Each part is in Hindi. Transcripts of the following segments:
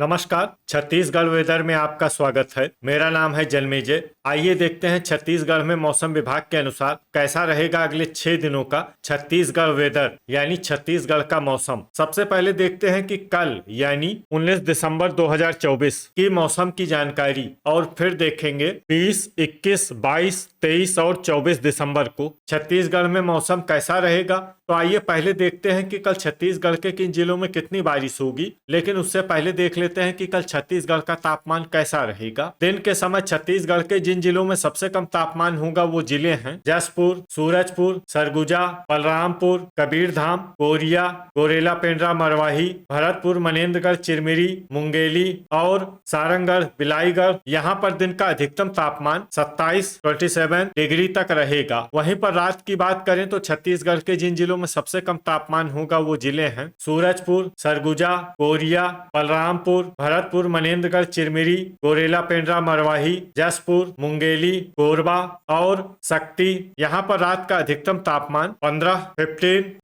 नमस्कार। छत्तीसगढ़ वेदर में आपका स्वागत है। मेरा नाम है जन्मेजय। आइए देखते हैं छत्तीसगढ़ में मौसम विभाग के अनुसार कैसा रहेगा अगले 6 दिनों का छत्तीसगढ़ वेदर यानी छत्तीसगढ़ का मौसम। सबसे पहले देखते हैं कि कल यानी 19 दिसंबर 2024 की मौसम की जानकारी और फिर देखेंगे 20, 21, 22, 23 और 24 दिसंबर को छत्तीसगढ़ में मौसम कैसा रहेगा। तो आइए पहले देखते हैं कि कल छत्तीसगढ़ के किन जिलों में कितनी बारिश होगी, लेकिन उससे पहले देख लेते हैं कि कल छत्तीसगढ़ का तापमान कैसा रहेगा। दिन के समय छत्तीसगढ़ के जिन जिलों में सबसे कम तापमान होगा वो जिले हैं जशपुर, सूरजपुर, सरगुजा, बलरामपुर, कबीरधाम, कोरिया, गोरेला पेंड्रा, मरवाही, भरतपुर, मनेन्द्रगढ़, चिरमिरी, मुंगेली और सारंगढ़, बिलाईगढ़। यहाँ पर दिन का अधिकतम तापमान 27 डिग्री तक रहेगा। वहीं पर रात की बात करें तो छत्तीसगढ़ के जिन जिलों में सबसे कम तापमान होगा वो जिले हैं सूरजपुर, सरगुजा, कोरिया, बलरामपुर, भरतपुर, मनेन्द्रगढ़, चिरमिरी, गोरेला पेंड्रा, मरवाही, जशपुर, मुंगेली, कोरबा और शक्ति। यहाँ पर रात का अधिकतम तापमान 15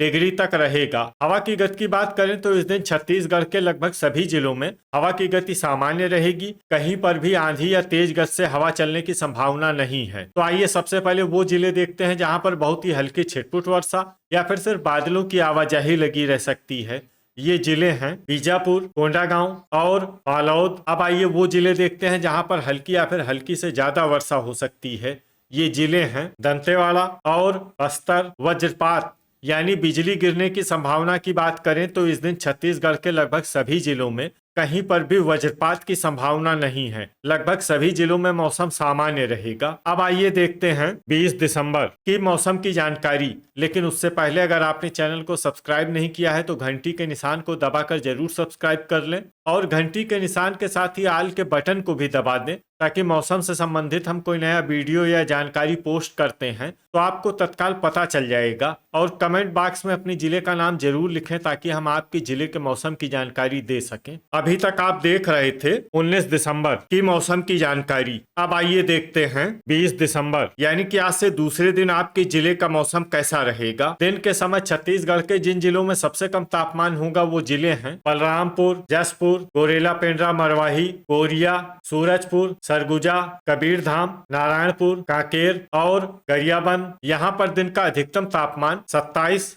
डिग्री तक रहेगा। हवा की गति की बात करें तो इस दिन छत्तीसगढ़ के लगभग सभी जिलों में हवा की गति सामान्य रहेगी। कहीं पर भी आंधी या तेज गति से हवा चलने की संभावना नहीं है। तो आइए सबसे पहले वो जिले देखते हैं जहाँ पर बहुत ही हल्की छिटपुट वर्षा या फिर सिर्फ बादलों की आवाजाही लगी रह सकती है। ये जिले हैं बीजापुर, कोंडागांव और बालोद। अब आइए वो जिले देखते हैं जहां पर हल्की या फिर हल्की से ज्यादा वर्षा हो सकती है। ये जिले हैं दंतेवाड़ा और बस्तर। वज्रपात यानी बिजली गिरने की संभावना की बात करें तो इस दिन छत्तीसगढ़ के लगभग सभी जिलों में कहीं पर भी वज्रपात की संभावना नहीं है। लगभग सभी जिलों में मौसम सामान्य रहेगा। अब आइए देखते हैं 20 दिसंबर की मौसम की जानकारी। लेकिन उससे पहले अगर आपने चैनल को सब्सक्राइब नहीं किया है तो घंटी के निशान को दबाकर जरूर सब्सक्राइब कर लें और घंटी के निशान के साथ ही आल के बटन को भी दबा दें ताकि मौसम से संबंधित हम कोई नया वीडियो या जानकारी पोस्ट करते हैं तो आपको तत्काल पता चल जाएगा। और कमेंट बॉक्स में अपने जिले का नाम जरूर लिखें ताकि हम आपके जिले के मौसम की जानकारी दे सकें। अभी तक आप देख रहे थे 19 दिसंबर की मौसम की जानकारी। अब आइए देखते हैं 20 दिसंबर यानी कि आज से दूसरे दिन आपके जिले का मौसम कैसा रहेगा। दिन के समय छत्तीसगढ़ के जिन जिलों में सबसे कम तापमान होगा वो जिले हैं बलरामपुर, जशपुर, गोरेला पेंड्रा, मरवाही, कोरिया, सूरजपुर, सरगुजा, कबीरधाम, नारायणपुर, कांकेर और गरियाबंद। यहाँ पर दिन का अधिकतम तापमान 27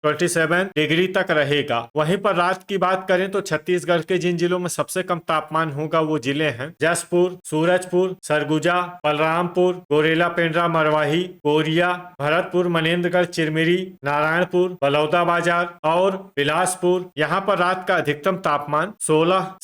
डिग्री तक रहेगा। वहीं पर रात की बात करें तो छत्तीसगढ़ के जिन जिलों में सबसे कम तापमान होगा वो जिले हैं जशपुर, सूरजपुर, सरगुजा, बलरामपुर, गोरेला पेंड्रा, मरवाही, कोरिया, भरतपुर, मनेन्द्रगढ़, चिरमिरी, नारायणपुर, बलौदाबाजार और बिलासपुर। यहाँ पर रात का अधिकतम तापमान 16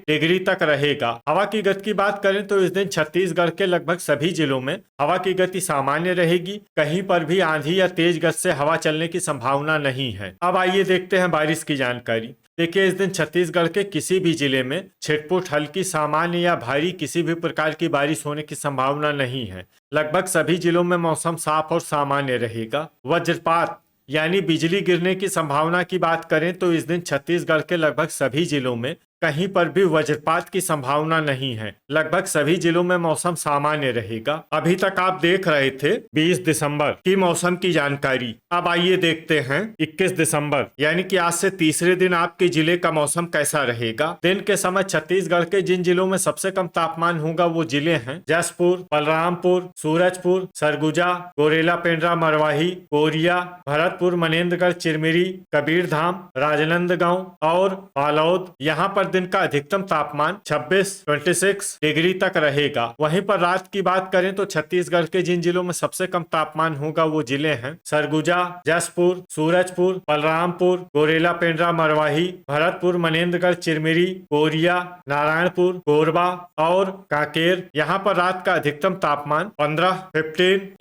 डिग्री तक रहेगा। हवा की गति की बात करें तो इस दिन छत्तीसगढ़ के लगभग सभी जिलों में हवा की गति सामान्य रहेगी। कहीं पर भी आंधी या तेज गति से हवा चलने की संभावना नहीं है। अब आइए देखते हैं बारिश की जानकारी। देखिए इस दिन छत्तीसगढ़ के किसी भी जिले में छिटपुट, हल्की, सामान्य या भारी किसी भी प्रकार की बारिश होने की संभावना नहीं है। लगभग सभी जिलों में मौसम साफ और सामान्य रहेगा। वज्रपात यानी बिजली गिरने की संभावना की बात करें तो इस दिन छत्तीसगढ़ के लगभग सभी जिलों में कहीं पर भी वज्रपात की संभावना नहीं है। लगभग सभी जिलों में मौसम सामान्य रहेगा। अभी तक आप देख रहे थे 20 दिसंबर की मौसम की जानकारी। अब आइए देखते हैं 21 दिसंबर यानी कि आज से तीसरे दिन आपके जिले का मौसम कैसा रहेगा। दिन के समय छत्तीसगढ़ के जिन जिलों में सबसे कम तापमान होगा वो जिले हैं जशपुर, बलरामपुर, सूरजपुर, सरगुजा, गोरेला पेंड्रा, मरवाही, कोरिया, भरतपुर, मनेन्द्रगढ़, चिरमिरी, कबीरधाम, राजनांदगांव और बालोद। यहाँ पर दिन का अधिकतम तापमान 26 डिग्री तक रहेगा। वहीं पर रात की बात करें तो छत्तीसगढ़ के जिन जिलों में सबसे कम तापमान होगा वो जिले हैं सरगुजा, जशपुर, सूरजपुर, बलरामपुर, गोरेला पेंड्रा, मरवाही, भरतपुर, मनेन्द्रगढ़, चिरमिरी, कोरिया, नारायणपुर, कोरबा और कांकेर। यहाँ पर रात का अधिकतम तापमान 15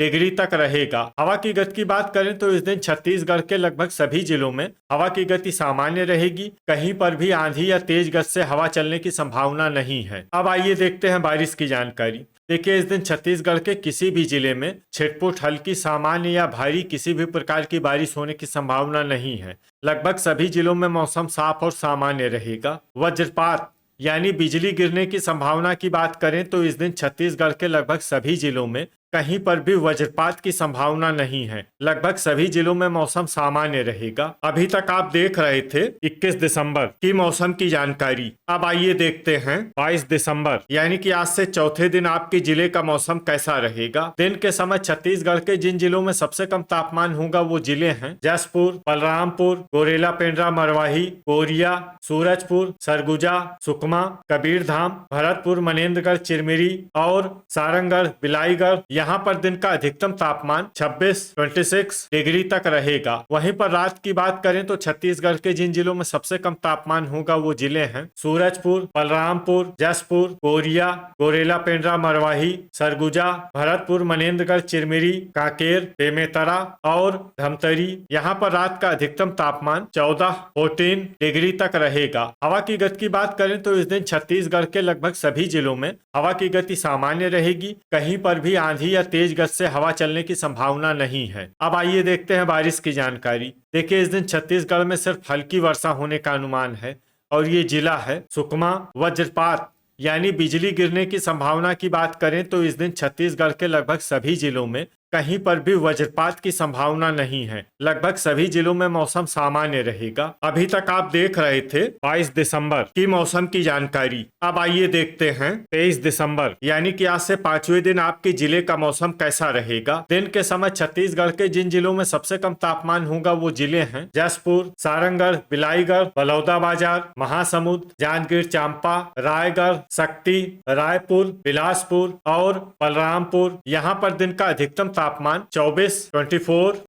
डिग्री तक रहेगा। हवा की गति की बात करें तो इस दिन छत्तीसगढ़ के लगभग सभी जिलों में हवा की गति सामान्य रहेगी। कहीं पर भी आंधी या तेज गति से हवा चलने की संभावना नहीं है। अब आइए देखते हैं बारिश की जानकारी। देखिए इस दिन छत्तीसगढ़ के किसी भी जिले में छिटपुट, हल्की, सामान्य या भारी किसी भी प्रकार की बारिश होने की संभावना नहीं है। लगभग सभी जिलों में मौसम साफ और सामान्य रहेगा। वज्रपात यानी बिजली गिरने की संभावना की बात करें तो इस दिन छत्तीसगढ़ के लगभग सभी जिलों में कहीं पर भी वज्रपात की संभावना नहीं है। लगभग सभी जिलों में मौसम सामान्य रहेगा। अभी तक आप देख रहे थे 21 दिसंबर की मौसम की जानकारी। अब आइए देखते हैं 22 दिसंबर यानी कि आज से चौथे दिन आपके जिले का मौसम कैसा रहेगा। दिन के समय छत्तीसगढ़ के जिन जिलों में सबसे कम तापमान होगा वो जिले हैं जसपुर, बलरामपुर, गोरेला, पेंड्रा, मरवाही, कोरिया, सूरजपुर, सरगुजा, सुकमा, कबीरधाम, भरतपुर, मनेन्द्रगढ़, चिरमिरी और सारंगढ़, बिलाईगढ़। यहाँ पर दिन का अधिकतम तापमान 26 डिग्री तक रहेगा। वहीं पर रात की बात करें तो छत्तीसगढ़ के जिन जिलों में सबसे कम तापमान होगा वो जिले हैं सूरजपुर, बलरामपुर, जसपुर, कोरिया, गोरेला, पेंड्रा, मरवाही, सरगुजा, भरतपुर, मनेन्द्रगढ़, चिरमिरी, कांकेर, बेमेतरा और धमतरी। यहाँ पर रात का अधिकतम तापमान 14 डिग्री तक रहेगा। हवा की गति की बात करें तो इस दिन छत्तीसगढ़ के लगभग सभी जिलों में हवा की गति सामान्य रहेगी। कहीं पर भी आंधी या तेज गति से हवा चलने की संभावना नहीं है। अब आइए देखते हैं बारिश की जानकारी। देखिए, इस दिन छत्तीसगढ़ में सिर्फ हल्की वर्षा होने का अनुमान है और ये जिला है सुकमा। वज्रपात यानी बिजली गिरने की संभावना की बात करें तो इस दिन छत्तीसगढ़ के लगभग सभी जिलों में कहीं पर भी वज्रपात की संभावना नहीं है। लगभग सभी जिलों में मौसम सामान्य रहेगा। अभी तक आप देख रहे थे 22 दिसंबर की मौसम की जानकारी। अब आइए देखते हैं 23 दिसंबर यानी कि आज से 5वें दिन आपके जिले का मौसम कैसा रहेगा। दिन के समय छत्तीसगढ़ के जिन जिलों में सबसे कम तापमान होगा वो जिले हैं जसपुर, सारंगढ़, बिलाईगढ़, बलौदाबाजार, महासमुंद, जांजगीर चांपा, रायगढ़, शक्ति, रायपुर, बिलासपुर और बलरामपुर। यहाँ पर दिन का अधिकतम तापमान 24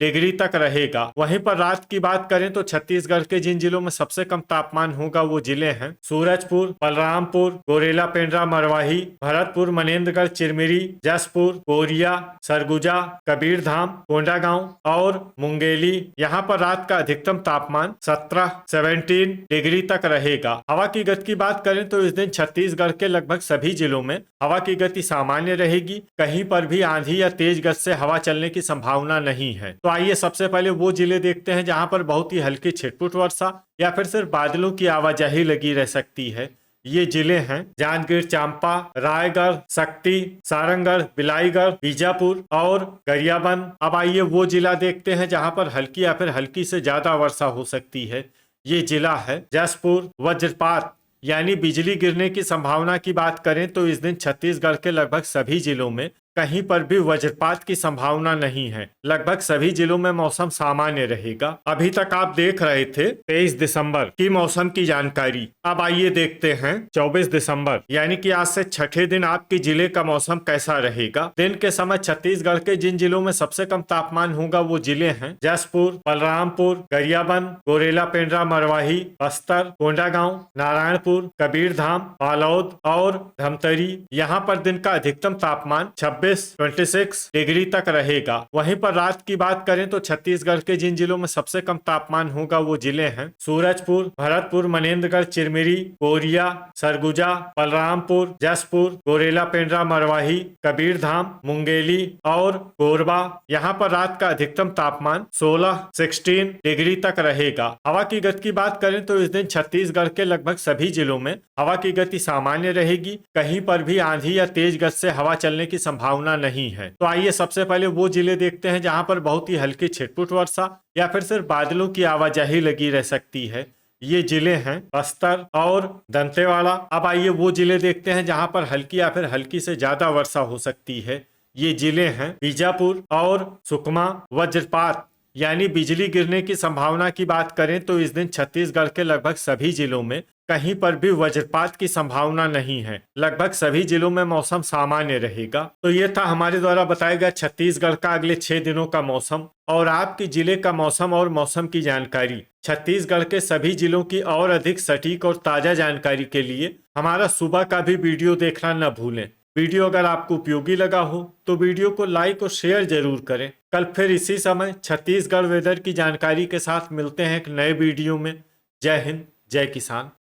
डिग्री तक रहेगा। वहीं पर रात की बात करें तो छत्तीसगढ़ के जिन जिलों में सबसे कम तापमान होगा वो जिले हैं सूरजपुर, बलरामपुर, गोरेला, पेंड्रा, मरवाही, भरतपुर, मनेन्द्रगढ़, चिरमिरी, जसपुर, कोरिया, सरगुजा, कबीरधाम, कोंडागांव और मुंगेली। यहाँ पर रात का अधिकतम तापमान 17 डिग्री तक रहेगा। हवा की गति की बात करें तो इस दिन छत्तीसगढ़ के लगभग सभी जिलों में हवा की गति सामान्य रहेगी। कहीं पर भी आंधी या तेज गति से हवा चलने की संभावना नहीं है। तो आइए सबसे पहले वो जिले देखते हैं जहां पर बहुत ही हल्की छिटपुट वर्षा या फिर सिर्फ बादलों की आवाजाही लगी रह सकती है। ये जिले हैं जांजगीर चांपा, रायगढ़, शक्ति, सारंगढ़, बिलाईगढ़, बीजापुर और गरियाबंद। अब आइए वो जिला देखते हैं जहां पर हल्की या फिर हल्की से ज्यादा वर्षा हो सकती है। ये जिला है जसपुर। वज्रपात यानी बिजली गिरने की संभावना की बात करें तो इस दिन छत्तीसगढ़ के लगभग सभी जिलों में कहीं पर भी वज्रपात की संभावना नहीं है। लगभग सभी जिलों में मौसम सामान्य रहेगा। अभी तक आप देख रहे थे 23 दिसंबर की मौसम की जानकारी। अब आइए देखते हैं 24 दिसंबर यानी कि आज से छठे दिन आपके जिले का मौसम कैसा रहेगा। दिन के समय छत्तीसगढ़ के जिन जिलों में सबसे कम तापमान होगा वो जिले हैं जसपुर, बलरामपुर, गरियाबंद, गोरेला, पेंड्रा, मरवाही, बस्तर, कोंडागांव, नारायणपुर, कबीरधाम, बालोद और धमतरी। यहाँ पर दिन का अधिकतम तापमान 26 डिग्री तक रहेगा। वहीं पर रात की बात करें तो छत्तीसगढ़ के जिन जिलों में सबसे कम तापमान होगा वो जिले हैं सूरजपुर, भरतपुर, मनेन्द्रगढ़, चिरमिरी, कोरिया, सरगुजा, बलरामपुर, जसपुर, गोरेला, पेंड्रा, मरवाही, कबीरधाम, मुंगेली और कोरबा। यहाँ पर रात का अधिकतम तापमान 16 डिग्री तक रहेगा। हवा की गति की बात करें तो इस दिन छत्तीसगढ़ के लगभग सभी जिलों में हवा की गति सामान्य रहेगी। कहीं पर भी आंधी या तेज गति से हवा चलने की संभावना नहीं है। तो आइए सबसे पहले वो जिले देखते हैं जहां पर बहुत ही हल्की छिटपुट वर्षा या फिर सिर्फ बादलों की आवाजाही लगी रह सकती है। ये जिले हैं बस्तर और दंतेवाड़ा। अब आइए वो जिले देखते हैं जहां पर हल्की या फिर हल्की से ज्यादा वर्षा हो सकती है। ये जिले हैं बीजापुर और सुकमा। वज्रपात यानी बिजली गिरने की संभावना की बात करें तो इस दिन छत्तीसगढ़ के लगभग सभी जिलों में कहीं पर भी वज्रपात की संभावना नहीं है। लगभग सभी जिलों में मौसम सामान्य रहेगा। तो ये था हमारे द्वारा बताया गया छत्तीसगढ़ का अगले 6 दिनों का मौसम और आपके जिले का मौसम और मौसम की जानकारी। छत्तीसगढ़ के सभी जिलों की और अधिक सटीक और ताजा जानकारी के लिए हमारा सुबह का भी वीडियो देखना न भूलें। वीडियो अगर आपको उपयोगी लगा हो तो वीडियो को लाइक और शेयर जरूर करें। कल फिर इसी समय छत्तीसगढ़ वेदर की जानकारी के साथ मिलते हैं एक नए वीडियो में। जय हिंद, जय किसान।